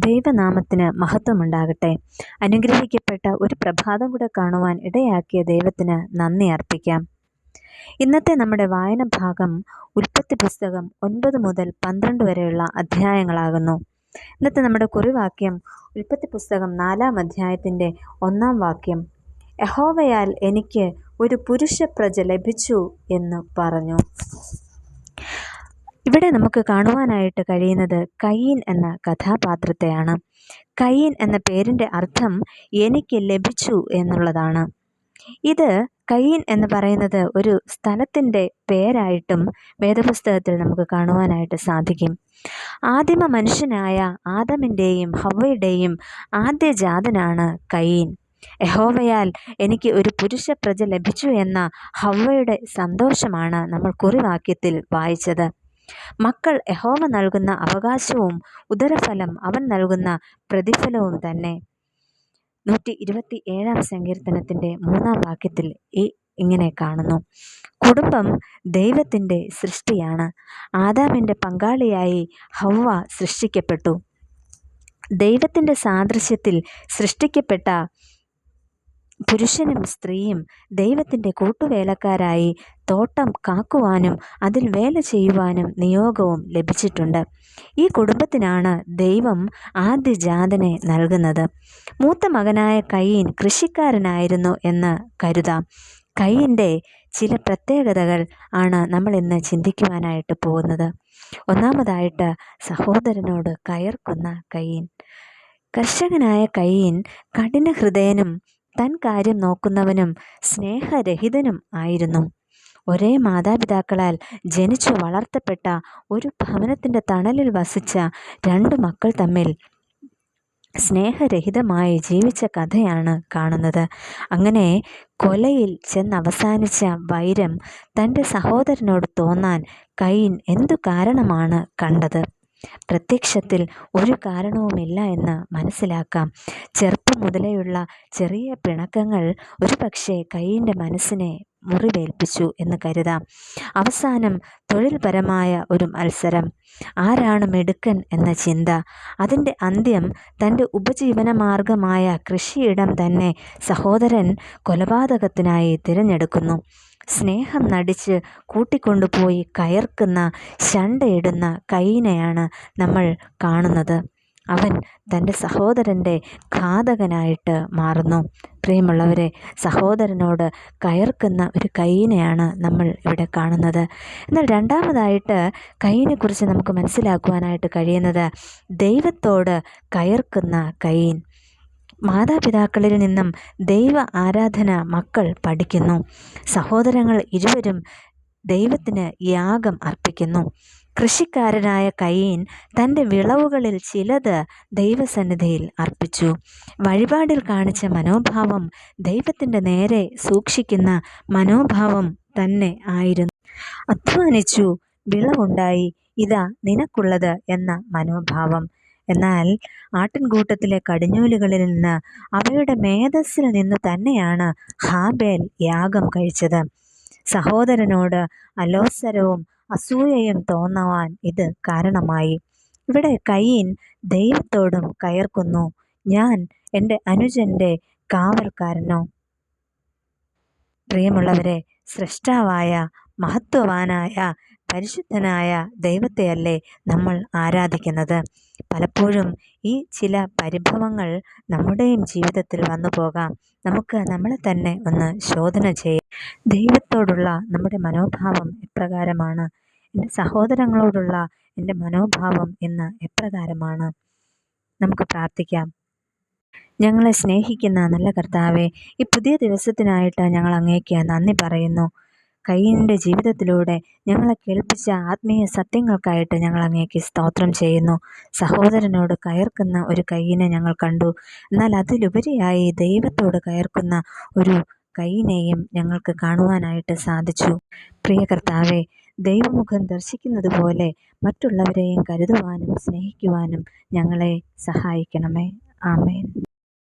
ദൈവനാമത്തിന് മഹത്വമുണ്ടാകട്ടെ. അനുഗ്രഹിക്കപ്പെട്ട ഒരു പ്രഭാതം കൂടെ കാണുവാൻ ഇടയാക്കിയ ദൈവത്തിന് നന്ദി അർപ്പിക്കാം. ഇന്നത്തെ നമ്മുടെ വായന ഭാഗം ഉൽപ്പത്തി പുസ്തകം 9 മുതൽ 12 വരെയുള്ള അധ്യായങ്ങളാകുന്നു. ഇന്നത്തെ നമ്മുടെ കുറിവാക്യം ഉൽപ്പത്തി പുസ്തകം 4-ാം അധ്യായത്തിൻ്റെ 1-ാം വാക്യം. യഹോവയാൽ എനിക്ക് ഒരു പുരുഷ പ്രജ ലഭിച്ചു എന്ന് പറഞ്ഞു. ഇവിടെ നമുക്ക് കാണുവാനായിട്ട് കഴിയുന്നത് കയീൻ എന്ന കഥാപാത്രത്തെയാണ്. കയീൻ എന്ന പേരിൻ്റെ അർത്ഥം എനിക്ക് ലഭിച്ചു എന്നുള്ളതാണ്. ഇത് കയീൻ എന്ന് പറയുന്നത് ഒരു സ്ഥലത്തിൻ്റെ പേരായിട്ടും വേദപുസ്തകത്തിൽ നമുക്ക് കാണുവാനായിട്ട് സാധിക്കും. ആദിമ മനുഷ്യനായ ആദമിൻ്റെയും ഹവ്വയുടെയും ആദ്യജാതനാണ് കയീൻ. യഹോവയാൽ എനിക്ക് ഒരു പുരുഷ പ്രജ ലഭിച്ചു എന്ന ഹവ്വയുടെ സന്തോഷമാണ് നമ്മൾ കുറിവാക്യത്തിൽ വായിച്ചത്. മക്കൾ യഹോവ നൽകുന്ന അവകാശവും ഉദരഫലം അവൻ നൽകുന്ന പ്രതിഫലവും തന്നെ. 127-ാം സങ്കീർത്തനത്തിൻ്റെ 3-ാം വാക്യത്തിൽ ഇങ്ങനെ കാണുന്നു: കുടുംബം ദൈവത്തിൻ്റെ സൃഷ്ടിയാണ്. ആദാമിൻ്റെ പങ്കാളിയായി ഹവ്വ സൃഷ്ടിക്കപ്പെട്ടു. ദൈവത്തിൻ്റെ സാദൃശ്യത്തിൽ സൃഷ്ടിക്കപ്പെട്ട പുരുഷനും സ്ത്രീയും ദൈവത്തിൻ്റെ കൂട്ടുവേലക്കാരായി തോട്ടം കാക്കുവാനും അതിൽ വേല ചെയ്യുവാനും നിയോഗവും ലഭിച്ചിട്ടുണ്ട്. ഈ കുടുംബത്തിനാണ് ദൈവം ആദ്യജാതനെ നൽകുന്നത്. മൂത്ത മകനായ കയീൻ കൃഷിക്കാരനായിരുന്നു എന്ന് കരുതാം. കയീൻ്റെ ചില പ്രത്യേകതകൾ ആണ് നമ്മൾ ഇന്ന് ചിന്തിക്കുവാനായിട്ട് പോകുന്നത്. ഒന്നാമതായിട്ട്, സഹോദരനോട് കയർക്കുന്ന കയീൻ. കർഷകനായ കയീൻ കഠിനഹൃദയനും തൻ കാര്യം നോക്കുന്നവനും സ്നേഹരഹിതനും ആയിരുന്നു. ഒരേ മാതാപിതാക്കളാൽ ജനിച്ചു വളർത്തപ്പെട്ട ഒരു ഭവനത്തിൻ്റെ തണലിൽ വസിച്ച 2 മക്കൾ തമ്മിൽ സ്നേഹരഹിതമായി ജീവിച്ച കഥയാണ് കാണുന്നത്. അങ്ങനെ കൊലയിൽ ചെന്നവസാനിച്ച വൈരം തൻ്റെ സഹോദരനോട് തോന്നാൻ കയീൻ എന്തു കാരണമാണ് കണ്ടത്? പ്രത്യക്ഷത്തിൽ ഒരു കാരണവുമില്ല എന്ന് മനസ്സിലാക്കാം. ചെറുപ്പം മുതലേയുള്ള ചെറിയ പിണക്കങ്ങൾ ഒരുപക്ഷെ കയീൻ്റെ മനസ്സിനെ മുറിവേൽപ്പിച്ചു എന്ന് കരുതാം. അവസാനം തൊഴിൽപരമായ ഒരു മത്സരം, ആരാണ് മിടുക്കൻ എന്ന ചിന്ത. അതിൻ്റെ അന്ത്യം തൻ്റെ ഉപജീവനമാർഗമായ കൃഷിയിടം തന്നെ സഹോദരൻ കൊലപാതകത്തിനായി തിരഞ്ഞെടുക്കുന്നു. സ്നേഹം നടിച്ച് കൂട്ടിക്കൊണ്ടുപോയി കയർക്കുന്ന, ശണ്ടയിടുന്ന കയീനെയാണ് നമ്മൾ കാണുന്നത്. അവൻ തൻ്റെ സഹോദരൻ്റെ ഘാതകനായിട്ട് മാറുന്നു. പ്രിയമുള്ളവരെ, സഹോദരനോട് കയർക്കുന്ന ഒരു കയീനെയാണ് നമ്മൾ ഇവിടെ കാണുന്നത്. എന്നാൽ രണ്ടാമതായിട്ട് കയീനെക്കുറിച്ച് നമുക്ക് മനസ്സിലാക്കുവാനായിട്ട് കഴിയുന്നത് ദൈവത്തോട് കയർക്കുന്ന കയീൻ. മാതാപിതാക്കളിൽ നിന്നും ദൈവ ആരാധന മക്കൾ പഠിക്കുന്നു. സഹോദരങ്ങൾ ഇരുവരും ദൈവത്തിന് യാഗം അർപ്പിക്കുന്നു. കൃഷിക്കാരനായ കയീൻ തൻ്റെ വിളവുകളിൽ ചിലത് ദൈവസന്നിധിയിൽ അർപ്പിച്ചു. വഴിപാടിൽ കാണിച്ച മനോഭാവം ദൈവത്തിൻ്റെ നേരെ സൂക്ഷിക്കുന്ന മനോഭാവം തന്നെ ആയിരുന്നു. അധ്വാനിച്ചു, വിളവുണ്ടായി, ഇതാ നിനക്കുള്ളത് എന്ന മനോഭാവം. എന്നാൽ ആട്ടിൻകൂട്ടത്തിലെ കടിഞ്ഞൂലുകളിൽ നിന്ന്, അവയുടെ മേധസ്സിൽ നിന്ന് തന്നെയാണ് ഹാബേൽ യാഗം കഴിച്ചത്. സഹോദരനോട് അലോസരവും അസൂയയും തോന്നുവാൻ ഇത് കാരണമായി. ഇവിടെ കയീൻ ദൈവത്തോടും കയർക്കുന്നു. ഞാൻ എൻ്റെ അനുജൻ്റെ കാവൽക്കാരനോ? പ്രിയമുള്ളവരെ, സൃഷ്ടാവായ മഹത്വവാനായ പരിശുദ്ധനായ ദൈവത്തെയല്ലേ നമ്മൾ ആരാധിക്കുന്നത്? പലപ്പോഴും ഈ ചില പരിഭവങ്ങൾ നമ്മുടെയും ജീവിതത്തിൽ വന്നു പോകാം. നമുക്ക് നമ്മളെ തന്നെ ഒന്ന് ശോധന ചെയ്യാം. ദൈവത്തോടുള്ള നമ്മുടെ മനോഭാവം എപ്രകാരമാണ്? എൻ്റെ സഹോദരങ്ങളോടുള്ള എൻ്റെ മനോഭാവം ഇന്ന് എപ്രകാരമാണ്? നമുക്ക് പ്രാർത്ഥിക്കാം. ഞങ്ങളെ സ്നേഹിക്കുന്ന നല്ല കർത്താവേ, ഈ പുതിയ ദിവസത്തിനായിട്ട് ഞങ്ങൾ അങ്ങേക്ക് നന്ദി പറയുന്നു. കയീനിൻ്റെ ജീവിതത്തിലൂടെ ഞങ്ങളെ കേൾപ്പിച്ച ആത്മീയ സത്യങ്ങൾക്കായിട്ട് ഞങ്ങൾ അങ്ങേക്ക് സ്തോത്രം ചെയ്യുന്നു. സഹോദരനോട് കയർക്കുന്ന ഒരു കയീനെ ഞങ്ങൾ കണ്ടു. എന്നാൽ അതിലുപരിയായി ദൈവത്തോട് കയർക്കുന്ന ഒരു കയീനെയും ഞങ്ങൾക്ക് കാണുവാനായിട്ട് സാധിച്ചു. പ്രിയ കർത്താവേ, ദൈവമുഖം ദർശിക്കുന്നത് പോലെ മറ്റുള്ളവരെയും കരുതുവാനും സ്നേഹിക്കുവാനും ഞങ്ങളെ സഹായിക്കണമേ. ആമേൻ.